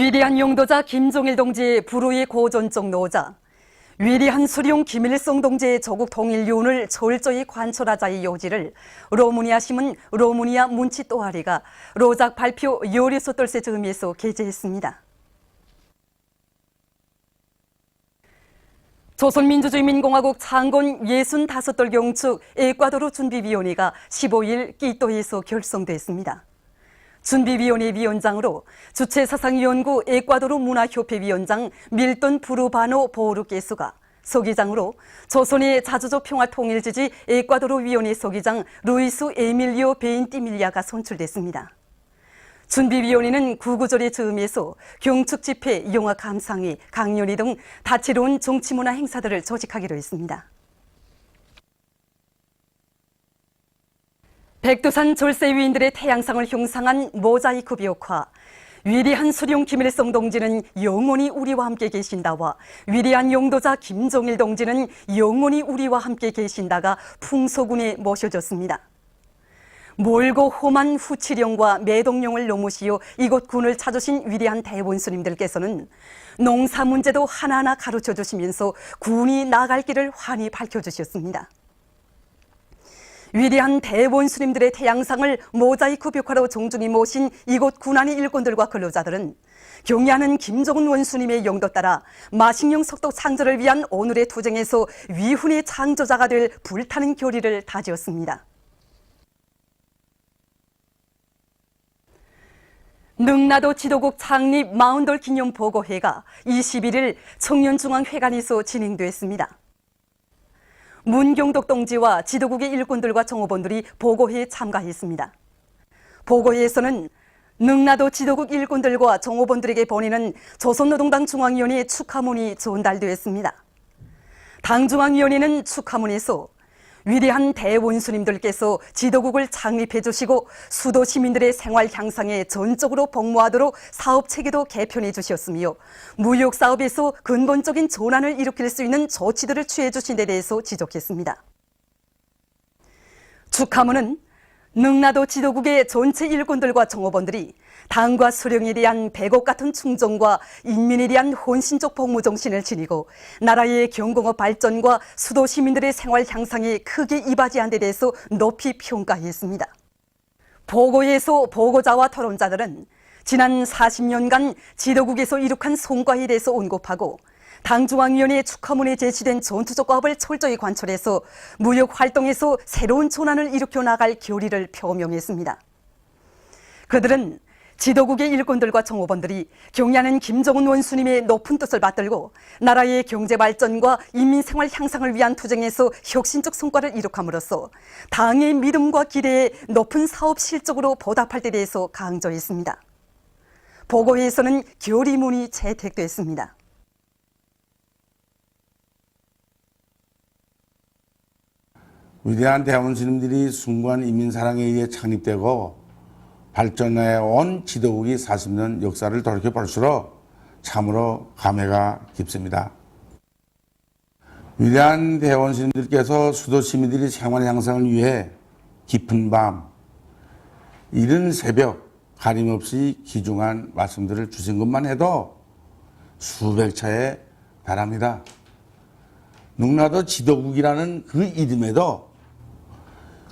위대한 용도자 김종일 동지의 불후의 고전적 노자, 위대한 수령 김일성 동지의 조국 통일 유운을 철저히 관철하자의 요지를 로무니아 신문 로무니아 문치 또하리가 로작 발표 요리소 떨세 점에서 게재했습니다. 조선민주주의민공화국 창건 65돌 경축 에콰도르 준비위원회가 15일 끼또에서 결성됐습니다. 준비위원회 위원장으로 주체사상연구 에콰도르 문화협회 위원장 밀돈 부르바노 보르케스가, 서기장으로 조선의 자주적 평화통일지지 에콰도르 위원회 서기장 루이스 에밀리오 베인티밀리아가 선출됐습니다. 준비위원회는 구구절의 즈음에서 경축 집회, 영화 감상회, 강연회 등 다채로운 정치문화 행사들을 조직하기로 했습니다. 백두산 절세 위인들의 태양상을 형상한 모자이크 벽화, 위대한 수령 김일성 동지는 영원히 우리와 함께 계신다와 위대한 용도자 김종일 동지는 영원히 우리와 함께 계신다가 풍소군에 모셔졌습니다. 멀고 험한 후치령과 매동령을 넘으시어 이곳 군을 찾으신 위대한 대원수님들께서는 농사 문제도 하나하나 가르쳐 주시면서 군이 나갈 길을 환히 밝혀주셨습니다. 위대한 대원수님들의 태양상을 모자이크 벽화로 정중히 모신 이곳 군안의 일꾼들과 근로자들은 경애하는 김정은 원수님의 영도 따라 마식령 석도 창조를 위한 오늘의 투쟁에서 위훈의 창조자가 될 불타는 결의를 다지었습니다. 능라도 지도국 창립 40돌 기념 보고회가 21일 청년중앙회관에서 진행됐습니다. 문경덕 동지와 지도국의 일꾼들과 정호원들이 보고회에 참가했습니다. 보고회에서는 능라도 지도국 일꾼들과 정호원들에게 보내는 조선노동당 중앙위원회 축하문이 전달되었습니다. 당중앙위원회는 축하문에서 위대한 대원수님들께서 지도국을 창립해 주시고 수도 시민들의 생활 향상에 전적으로 복무하도록 사업 체계도 개편해 주셨으며 무역 사업에서 근본적인 전환을 일으킬 수 있는 조치들을 취해 주신 데 대해서 지적했습니다. 축하문은 능라도 지도국의 전체 일꾼들과 정호원들이 당과 수령에 대한 백옥 같은 충정과 인민에 대한 헌신적 복무 정신을 지니고 나라의 경공업 발전과 수도 시민들의 생활 향상에 크게 이바지한 데 대해서 높이 평가했습니다. 보고에서 보고자와 토론자들은 지난 40년간 지도국에서 이룩한 성과에 대해서 언급하고 당중앙위원회 축하문에 제시된 전투적 과업을 철저히 관철해서 무역 활동에서 새로운 전환을 일으켜 나갈 결의를 표명했습니다. 그들은 지도국의 일꾼들과 정호원들이 경애하는 김정은 원수님의 높은 뜻을 받들고 나라의 경제 발전과 인민 생활 향상을 위한 투쟁에서 혁신적 성과를 이룩함으로써 당의 믿음과 기대에 높은 사업 실적으로 보답할 데 대해서 강조했습니다. 보고회에서는 결의문이 채택됐습니다. 위대한 대원수님들이 숭고한 인민사랑에 의해 창립되고 발전해 온 지도국이 40년 역사를 돌이켜 볼수록 참으로 감회가 깊습니다. 위대한 대원수님들께서 수도 시민들이 생활 향상을 위해 깊은 밤, 이른 새벽 가림없이 귀중한 말씀들을 주신 것만 해도 수백 차에 달합니다. 능라도 지도국이라는 그 이름에도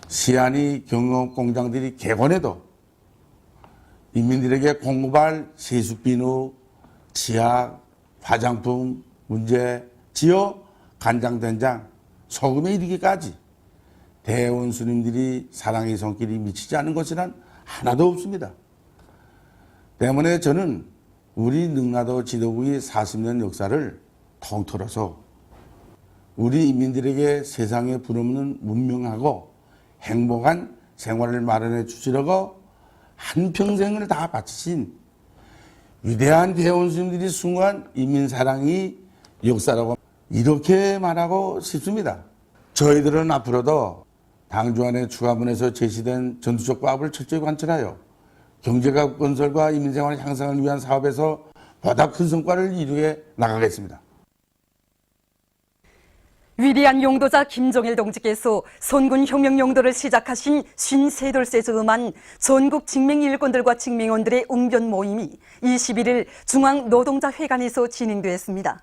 시안이 경영업 공장들이 개건해도 인민들에게 공급할 세숫비누, 치약, 화장품 문제, 지어 간장된장, 소금에 이르기까지 대원수님들이 사랑의 손길이 미치지 않은 것이란 하나도 없습니다. 때문에 저는 우리 능라도 지도국의 40년 역사를 통틀어서 우리 인민들에게 세상에 부름없는 문명하고 행복한 생활을 마련해 주시려고 한평생을 다 바치신 위대한 대원수님들이 숭고한 인민사랑이 역사라고 이렇게 말하고 싶습니다. 저희들은 앞으로도 당주안의 추가문에서 제시된 전투적 과업을 철저히 관철하여 경제가 건설과 인민생활 향상을 위한 사업에서 보다 큰 성과를 이루어 나가겠습니다. 위대한 용도자 김정일 동지께서 선군혁명 용도를 시작하신 53돌째 즈음한 전국 직맹일꾼들과 직맹원들의 웅변 모임이 21일 중앙노동자회관에서 진행되었습니다.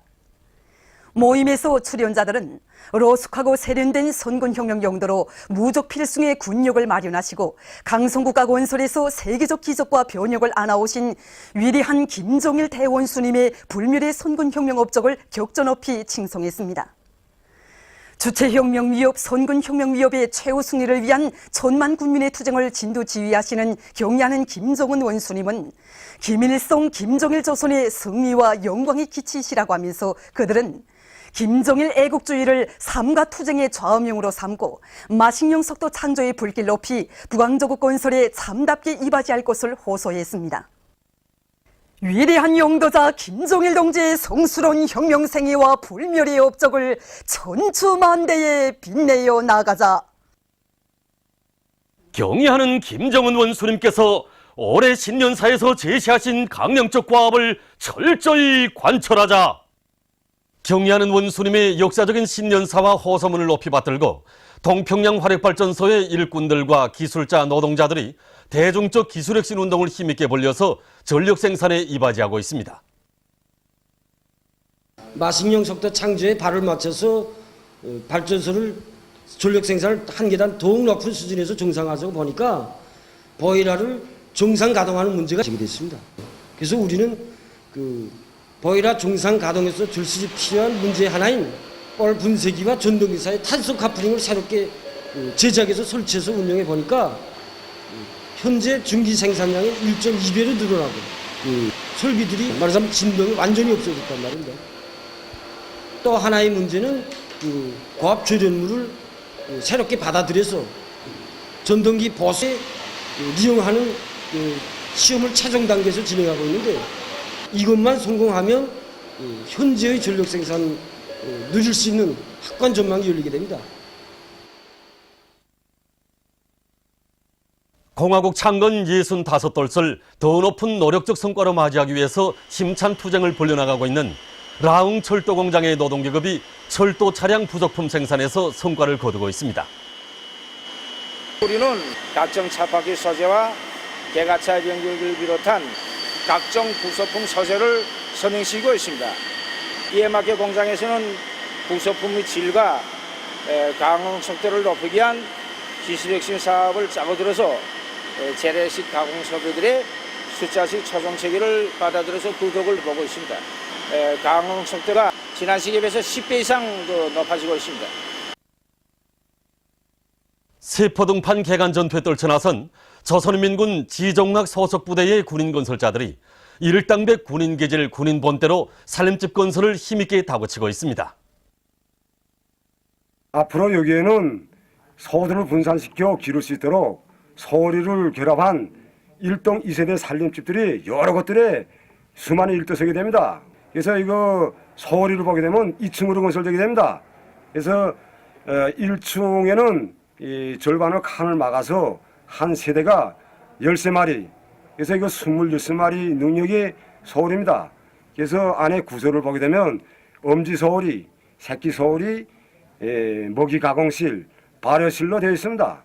모임에서 출연자들은 로숙하고 세련된 선군혁명 용도로 무적 필승의 군욕을 마련하시고 강성국가 건설에서 세계적 기적과 변혁을 안아오신 위대한 김정일 대원수님의 불멸의 선군혁명 업적을 격전 높이 칭송했습니다. 주체혁명 위협, 선군혁명 위협의 최후 승리를 위한 천만 군민의 투쟁을 진두지휘하시는 경의하는 김정은 원수님은 김일성, 김정일 조선의 승리와 영광의 기치시라고 하면서 그들은 김정일 애국주의를 삶과 투쟁의 좌우명으로 삼고 마식령 석도 창조의 불길 높이 북왕조국 건설에 참답게 이바지할 것을 호소했습니다. 위대한 용도자 김정일 동지의 성스러운 혁명생애와 불멸의 업적을 천추만대에 빛내어 나가자. 경의하는 김정은 원수님께서 올해 신년사에서 제시하신 강령적 과업을 철저히 관철하자. 경의하는 원수님의 역사적인 신년사와 호소문을 높이 받들고 동평양 화력발전소의 일꾼들과 기술자 노동자들이 대중적 기술혁신 운동을 힘있게 벌려서 전력 생산에 이바지하고 있습니다. 마식령 석도 창조에 발을 맞춰서 발전소를 전력 생산을 한 계단 더욱 높은 수준에서 정상화하고 보니까 보일러를 정상 가동하는 문제가 제기됐습니다. 그래서 우리는 보일러 정상 가동에서 절실히 필요한 문제 하나인 뻘 분쇄기와 전동기 사이 탄소 카프링을 새롭게 제작해서 설치해서 운영해 보니까 현재 중기 생산량이 1.2배로 늘어나고 설비들이 말하자면 진동이 완전히 없어졌단 말입니다. 또 하나의 문제는 고압 조련물을 새롭게 받아들여서 전동기 보수에 이용하는 시험을 최종 단계에서 진행하고 있는데 이것만 성공하면 현재의 전력 생산 누릴 수 있는 확고한 전망이 열리게 됩니다. 공화국 창건 65돌을 더 높은 노력적 성과로 맞이하기 위해서 힘찬 투쟁을 벌려나가고 있는 라웅 철도공장의 노동계급이 철도 차량 부속품 생산에서 성과를 거두고 있습니다. 우리는 각종 차박기 소재와 개가차 연결을 비롯한 각종 부속품 소재를 선행시키고 있습니다. 이에 맞게 공장에서는 부속품의 질과 가공 속도를 높이기 위한 기술혁신 사업을 짜고 들어서 재래식 가공 소비들의 숫자식 초정 체계를 받아들여서 그 덕을 보고 있습니다. 가공 속도가 지난 시기에 비해서 10배 이상 높아지고 있습니다. 세포등판 개간 전투에 떨쳐나선 조선인민군 지정학 소속 부대의 군인 건설자들이 일당백 군인계질 군인 본대로 살림집 건설을 힘있게 다그치고 있습니다. 앞으로 여기에는 소들을 분산시켜 기를 수 있도록 소리를 결합한 1동 2세대 살림집들이 여러 곳들에 수많은 일터서게 됩니다. 그래서 이거 소리를 보게 되면 2층으로 건설되게 됩니다. 그래서 1층에는 이 절반의 칸을 막아서 한 세대가 13마리, 그래서 이거 26마리 능력의 소울입니다. 그래서 안에 구조를 보게 되면 엄지 소울이, 새끼 소울이, 먹이 가공실, 발효실로 되어 있습니다.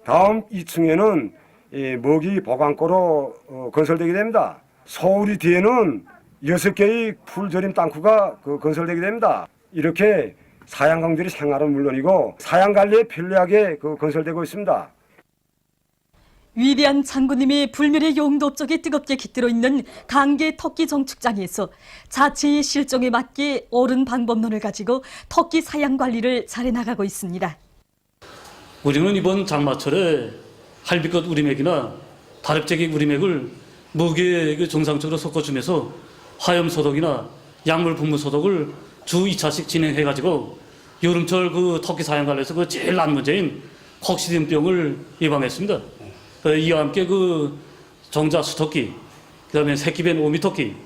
다음 2층에는 먹이 보관고로 건설되게 됩니다. 소울이 뒤에는 6개의 풀조림 땅구가 건설되게 됩니다. 이렇게 사양강들이 생활은 물론이고 사양관리에 편리하게 건설되고 있습니다. 위대한 장군님의 불멸의 용도 업적에 뜨겁게 깃들어 있는 강계 터키 정축장에서 자체의 실정에 맞게 옳은 방법론을 가지고 터키 사양 관리를 잘해 나가고 있습니다. 우리는 이번 장마철에 할비꽃 우리맥이나 다릅재기 우리맥을 무기에 정상적으로 섞어주면서 화염소독이나 약물 분무 소독을 주 2차씩 진행해가지고 여름철 터키 사양관리에서 제일 난 문제인 콕시디움병을 예방했습니다. 이와 함께 정자 수토끼, 그다음에 새끼 벤 오미토끼,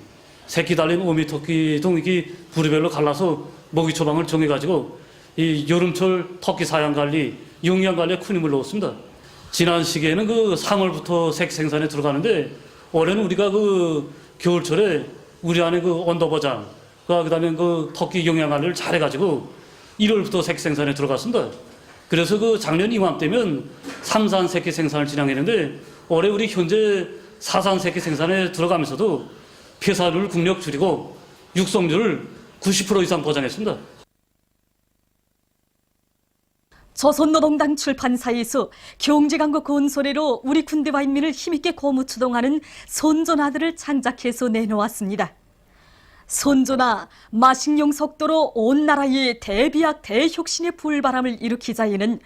새끼 달린 오미토끼 등 이게 부류별로 갈라서 먹이 처방을 정해가지고 이 여름철 터키 사양관리, 영양관리에 큰 힘을 넣었습니다. 지난 시기에는 3월부터 새끼 생산에 들어가는데 올해는 우리가 겨울철에 우리 안에 언더버장, 그다음에 터키 영양관리를 잘해가지고 1월부터 새끼 생산에 들어갔습니다. 그래서 그 작년 이맘때면 3산 새끼 생산을 진행했는데 올해 우리 현재 4산 새끼 생산에 들어가면서도 폐사율을 국력 줄이고 육성률을 90% 이상 보장했습니다. 조선노동당 출판사에서 경제강국 건설회로 우리 군대와 인민을 힘있게 고무추동하는 손전화들을 창작해서 내놓았습니다. 손전화, 마식용 속도로 온 나라의 대비약 대혁신의 불바람을 일으키자에는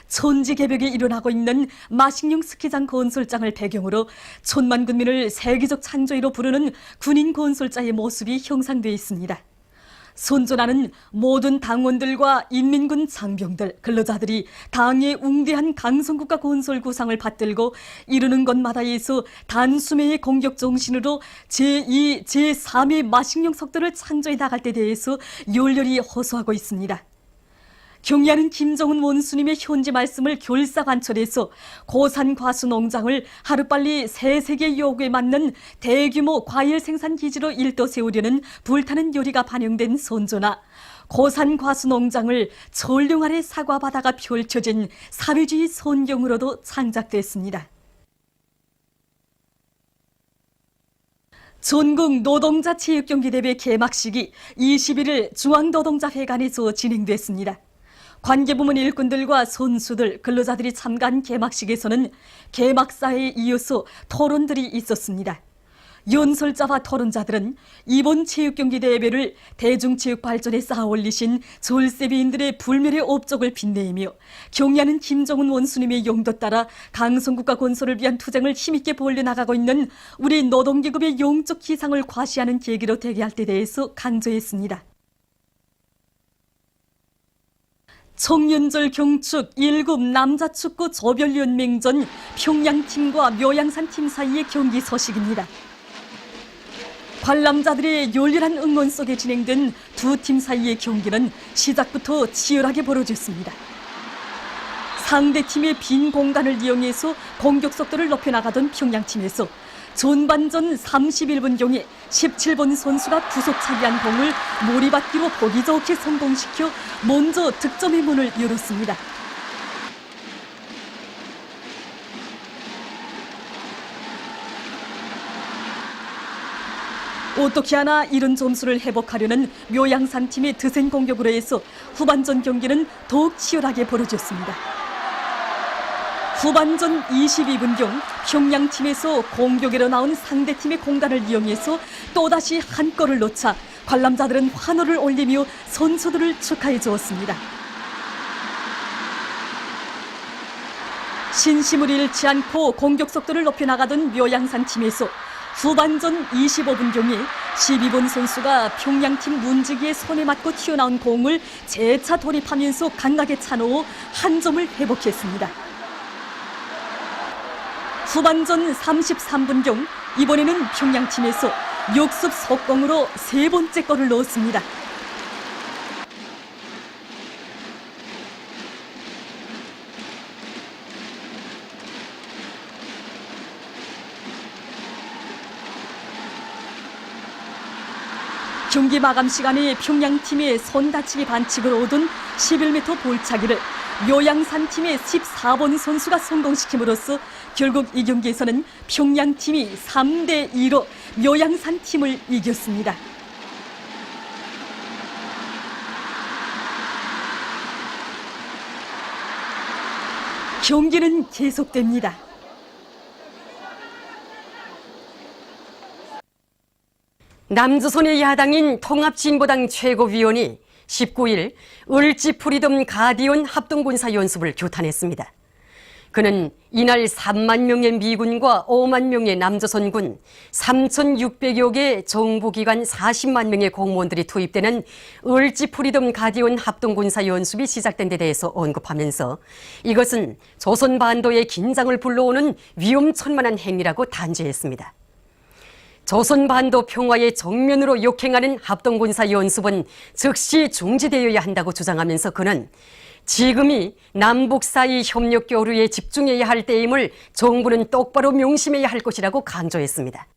천지개벽에 일어나고 있는 마식용 스키장 건설장을 배경으로 천만 군민을 세계적 창조이로 부르는 군인 건설자의 모습이 형상되어 있습니다. 손전화는 모든 당원들과 인민군 장병들, 근로자들이 당의 웅대한 강성국가 건설 구상을 받들고 이루는 것마다에서 단숨에의 공격 정신으로 제2, 제3의 마식용 속도를 창조해 나갈 때 대해서 열렬히 호소하고 있습니다. 경의하는 김정은 원수님의 현지 말씀을 결사관철해서 고산 과수 농장을 하루빨리 새 세계 요구에 맞는 대규모 과일 생산 기지로 일도 세우려는 불타는 요리가 반영된 손전화, 고산 과수 농장을 전령 아래 사과바다가 펼쳐진 사회주의 손경으로도 창작됐습니다. 전국 노동자 체육경기대회 개막식이 21일 중앙노동자회관에서 진행됐습니다. 관계부문 일꾼들과 선수들, 근로자들이 참가한 개막식에서는 개막사에 이어서 토론들이 있었습니다. 연설자와 토론자들은 이번 체육경기대회를 대중체육 발전에 쌓아올리신 졸세비인들의 불멸의 업적을 빛내며 경의하는 김정은 원수님의 용도 따라 강성국가 건설을 위한 투쟁을 힘있게 벌려나가고 있는 우리 노동계급의 영적 기상을 과시하는 계기로 되게 할 때 대해서 강조했습니다. 청년절 경축 1급 남자축구 조별연맹전 평양팀과 묘양산팀 사이의 경기 소식입니다. 관람자들의 열렬한 응원 속에 진행된 두 팀 사이의 경기는 시작부터 치열하게 벌어졌습니다. 상대팀의 빈 공간을 이용해서 공격 속도를 높여나가던 평양팀에서 전반전 31분경에 17번 선수가 구속차기한 공을 몰이받기로 보기 좋게 성공시켜 먼저 득점의 문을 열었습니다. 어떻게 하나 이런 점수를 회복하려는 묘양산팀의 드센 공격으로 해서 후반전 경기는 더욱 치열하게 벌어졌습니다. 후반전 22분경 평양팀에서 공격으로 나온 상대팀의 공간을 이용해서 또다시 한 골을 넣자 관람자들은 환호를 올리며 선수들을 축하해 주었습니다. 신심을 잃지 않고 공격 속도를 높여나가던 묘양산팀에서 후반전 25분경에 12번 선수가 평양팀 문지기의 손에 맞고 튀어나온 공을 재차 돌입하면서 강하게 차놓아 한 점을 회복했습니다. 후반전 33분경 이번에는 평양팀에서 역습 속공으로 세 번째 골을 넣었습니다. 경기 마감 시간에 평양팀의 손다치기 반칙을 얻은 11m 볼차기를 묘양산팀의 14번 선수가 성공시킴으로써 결국 이 경기에서는 평양팀이 3대2로 묘양산팀을 이겼습니다. 경기는 계속됩니다. 남조선의 야당인 통합진보당 최고위원이 19일 을지 프리덤 가디언 합동군사 연습을 규탄했습니다. 그는 이날 3만 명의 미군과 5만 명의 남조선군, 3,600여 개 정부기관 40만 명의 공무원들이 투입되는 을지 프리덤 가디언 합동군사 연습이 시작된 데 대해서 언급하면서 이것은 조선 반도의 긴장을 불러오는 위험천만한 행위라고 단죄했습니다. 조선 반도 평화의 정면으로 역행하는 합동군사 연습은 즉시 중지되어야 한다고 주장하면서 그는 지금이 남북 사이 협력 교류에 집중해야 할 때임을 정부는 똑바로 명심해야 할 것이라고 강조했습니다.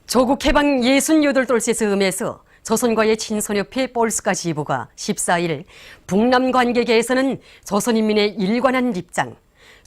조국 해방 68돌째 즈음에서 조선과의 친선협회 볼스카 지부가 14일 북남 관계 개선은 조선인민의 일관한 입장,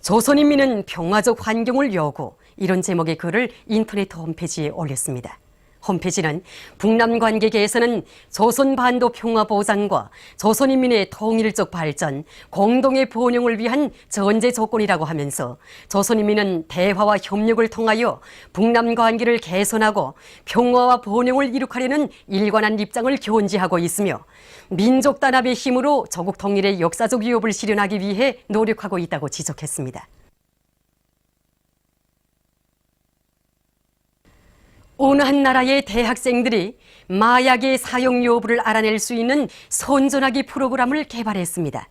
조선인민은 평화적 환경을 요구, 이런 제목의 글을 인터넷 홈페이지에 올렸습니다. 홈페이지는 북남 관계 개선은 조선 반도 평화 보장과 조선인민의 통일적 발전, 공동의 번영을 위한 전제 조건이라고 하면서 조선인민은 대화와 협력을 통하여 북남 관계를 개선하고 평화와 번영을 이룩하려는 일관한 입장을 견지하고 있으며 민족 단합의 힘으로 조국 통일의 역사적 위협을 실현하기 위해 노력하고 있다고 지적했습니다. 어느 한 나라의 대학생들이 마약의 사용 여부를 알아낼 수 있는 손전화기 프로그램을 개발했습니다.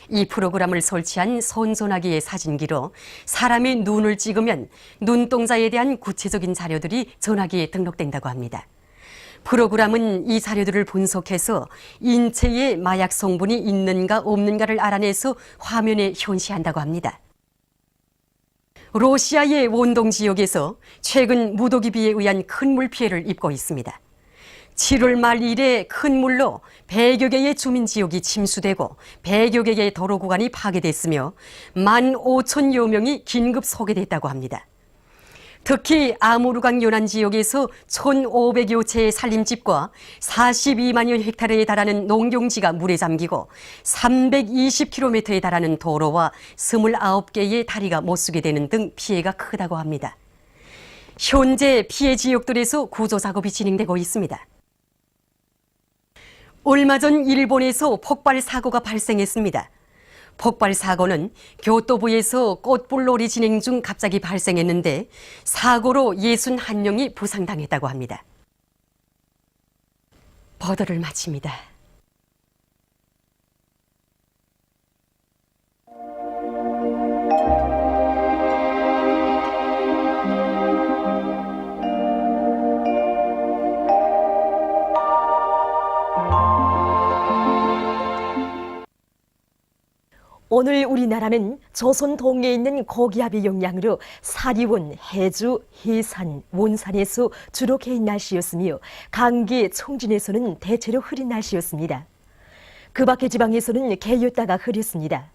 이 프로그램을 설치한 손전화기의 사진기로 사람의 눈을 찍으면 눈동자에 대한 구체적인 자료들이 전화기에 등록된다고 합니다. 프로그램은 이 자료들을 분석해서 인체에 마약 성분이 있는가 없는가를 알아내서 화면에 현시한다고 합니다. 러시아의 원동 지역에서 최근 무더기 비에 의한 큰 물 피해를 입고 있습니다. 7월 말 이래 큰 물로 100여 개의 주민 지역이 침수되고 100여 개의 도로 구간이 파괴됐으며 15,000여 명이 긴급 소개됐다고 합니다. 특히 아무르강 연안 지역에서 1,500여 채의 산림집과 42만여 헥타르에 달하는 농경지가 물에 잠기고 320km에 달하는 도로와 29개의 다리가 못쓰게 되는 등 피해가 크다고 합니다. 현재 피해 지역들에서 구조 작업이 진행되고 있습니다. 얼마 전 일본에서 폭발 사고가 발생했습니다. 폭발 사고는 교토부에서 꽃불놀이 진행 중 갑자기 발생했는데 사고로 61명이 부상당했다고 합니다. 보도를 마칩니다. 오늘 우리나라는 조선 동해에 있는 고기압의 영향으로 사리원, 해주, 해산, 원산에서 주로 개인 날씨였으며 강계, 청진에서는 대체로 흐린 날씨였습니다. 그 밖의 지방에서는 개였다가 흐렸습니다.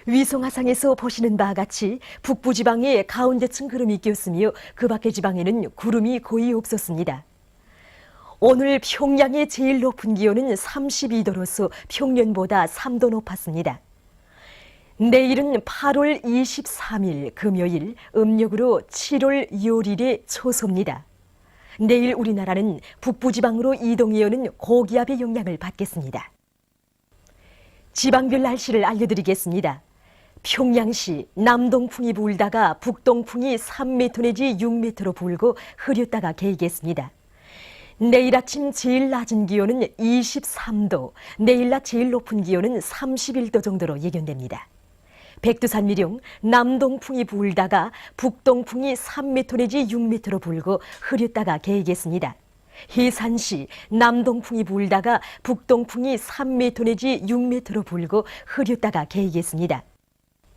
위성화상에서 보시는 바와 같이 북부지방에 가운데층 구름이 꼈으며 그 밖의 지방에는 구름이 거의 없었습니다. 오늘 평양의 제일 높은 기온은 32도로서 평년보다 3도 높았습니다. 내일은 8월 23일 금요일, 음력으로 7월 6일의 초소입니다. 내일 우리나라는 북부지방으로 이동해 오는 고기압의 영향을 받겠습니다. 지방별 날씨를 알려드리겠습니다. 평양시 남동풍이 불다가 북동풍이 3m 내지 6m로 불고 흐렸다가 개이겠습니다. 내일 아침 제일 낮은 기온은 23도, 내일 낮 제일 높은 기온은 31도 정도로 예견됩니다. 백두산 미령 남동풍이 불다가 북동풍이 3m 내지 6m로 불고 흐렸다가 개이겠습니다. 해산시 남동풍이 불다가 북동풍이 3m 내지 6m로 불고 흐렸다가 개이겠습니다.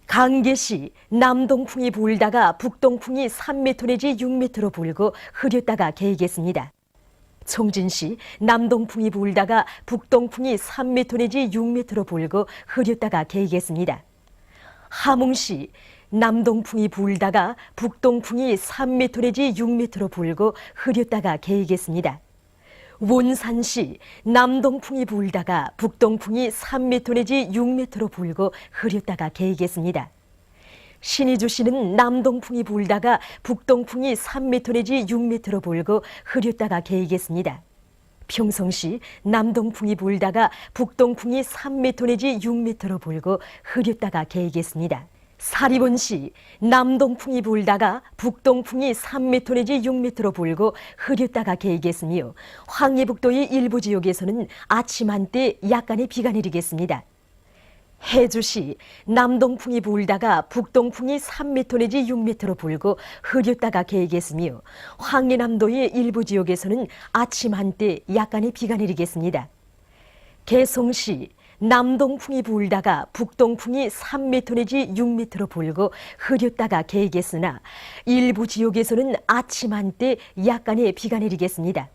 강계시 남동풍이 불다가 북동풍이 3m 내지 6m로 불고 흐렸다가 개이겠습니다. 청진시 남동풍이 불다가 북동풍이 3m 내지 6m로 불고 흐렸다가 개이겠습니다. 함흥시 남동풍이 불다가 북동풍이 3m 내지 6m로 불고 흐렸다가 개이겠습니다. 원산시 남동풍이 불다가 북동풍이 3m 내지 6m로 불고 흐렸다가 개이겠습니다. 신의주시는 남동풍이 불다가 북동풍이 3m 내지 6m로 불고 흐렸다가 개이겠습니다. 평성시 남동풍이 불다가 북동풍이 3m 내지 6m로 불고 흐렸다가 개이겠습니다. 사리원시 남동풍이 불다가 북동풍이 3m 내지 6m로 불고 흐렸다가 개이겠으며 황해북도의 일부 지역에서는 아침 한때 약간의 비가 내리겠습니다. 해주시 남동풍이 불다가 북동풍이 3m 내지 6m로 불고 흐렸다가 개이겠으며 황해남도의 일부 지역에서는 아침 한때 약간의 비가 내리겠습니다. 개성시 남동풍이 불다가 북동풍이 3m 내지 6m로 불고 흐렸다가 개이겠으나 일부 지역에서는 아침 한때 약간의 비가 내리겠습니다.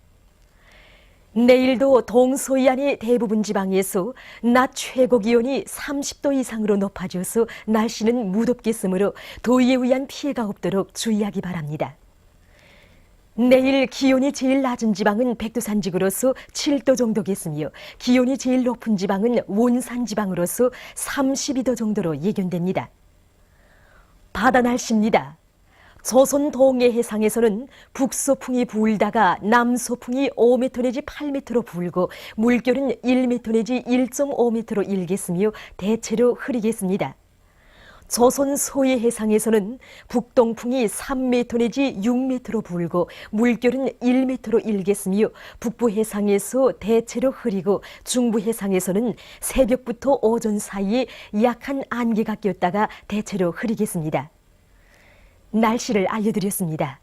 내일도 동서해안의 대부분 지방에서 낮 최고 기온이 30도 이상으로 높아져서 날씨는 무덥겠으므로 더위에 의한 피해가 없도록 주의하기 바랍니다. 내일 기온이 제일 낮은 지방은 백두산지구로서 7도 정도겠으며 기온이 제일 높은 지방은 원산지방으로서 32도 정도로 예견됩니다. 바다 날씨입니다. 조선 동해 해상에서는 북소풍이 불다가 남소풍이 5m 내지 8m로 불고 물결은 1m 내지 1.5m로 일겠으며 대체로 흐리겠습니다. 조선 서해 해상에서는 북동풍이 3m 내지 6m로 불고 물결은 1m로 일겠으며 북부 해상에서 대체로 흐리고 중부 해상에서는 새벽부터 오전 사이에 약한 안개가 꼈다가 대체로 흐리겠습니다. 날씨를 알려드렸습니다.